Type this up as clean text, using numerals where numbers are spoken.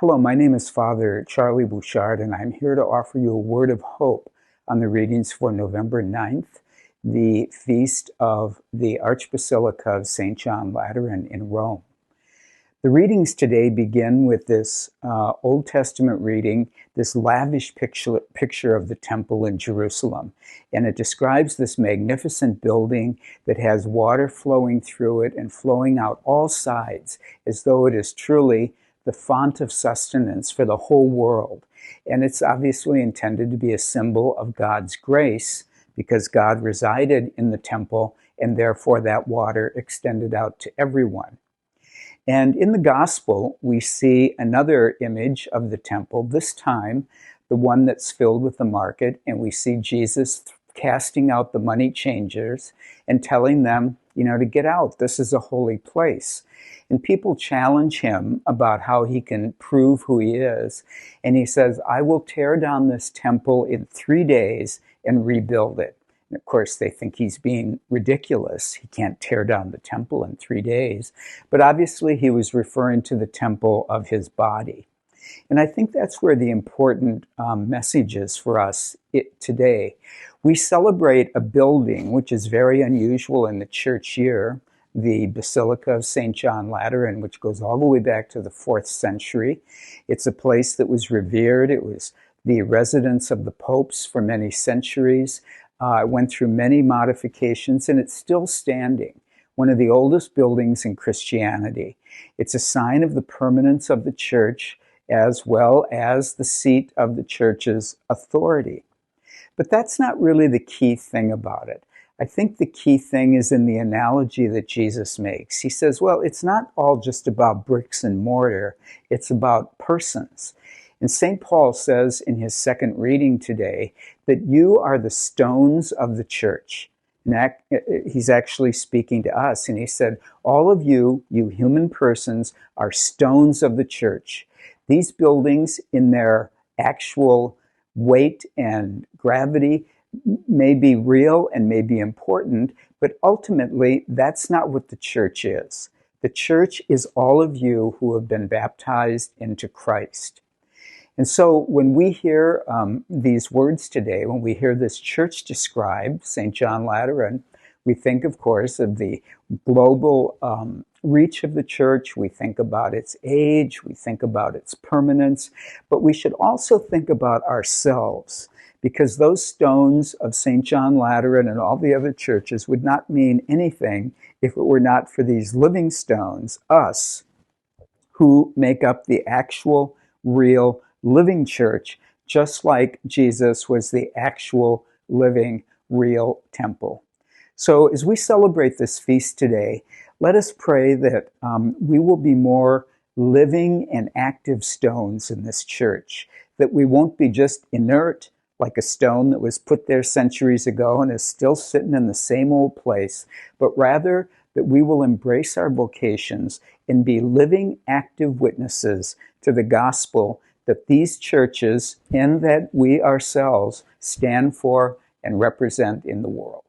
Hello, my name is Father Charlie Bouchard, and I'm here to offer you a word of hope on the readings for November 9th, the feast of the Archbasilica of St. John Lateran in Rome. The readings today begin with this Old Testament reading, this lavish picture of the temple in Jerusalem. And it describes this magnificent building that has water flowing through it and flowing out all sides, as though it is truly the font of sustenance for the whole world. And it's obviously intended to be a symbol of God's grace, because God resided in the temple, and therefore that water extended out to everyone. And in the gospel, we see another image of the temple, this time the one that's filled with the market, and we see Jesus casting out the money changers and telling them, to get out. This is a holy place. And people challenge him about how he can prove who he is. And he says, I will tear down this temple in 3 days and rebuild it. And of course, they think he's being ridiculous. He can't tear down the temple in 3 days. But obviously, he was referring to the temple of his body. And I think that's where the important message is for us today. We celebrate a building which is very unusual in the church year, the Basilica of St. John Lateran, which goes all the way back to the 4th century. It's a place that was revered. It was the residence of the popes for many centuries. It went through many modifications, and it's still standing. One of the oldest buildings in Christianity. It's a sign of the permanence of the church, as well as the seat of the church's authority. But that's not really the key thing about it. I think the key thing is in the analogy that Jesus makes. He says, well, it's not all just about bricks and mortar. It's about persons. And St. Paul says in his second reading today that you are the stones of the church. And he's actually speaking to us. And he said, all of you human persons, are stones of the church. These buildings, in their actual weight and gravity, may be real and may be important, but ultimately, that's not what the church is. The church is all of you who have been baptized into Christ. And so when we hear these words today, when we hear this church described, St. John Lateran, we think, of course, of the global reach of the church. We think about its age. We think about its permanence. But we should also think about ourselves, because those stones of St. John Lateran and all the other churches would not mean anything if it were not for these living stones, us, who make up the actual, real, living church, just like Jesus was the actual, living, real temple. So as we celebrate this feast today, let us pray that we will be more living and active stones in this church, that we won't be just inert, like a stone that was put there centuries ago and is still sitting in the same old place, but rather that we will embrace our vocations and be living, active witnesses to the gospel that these churches and that we ourselves stand for and represent in the world.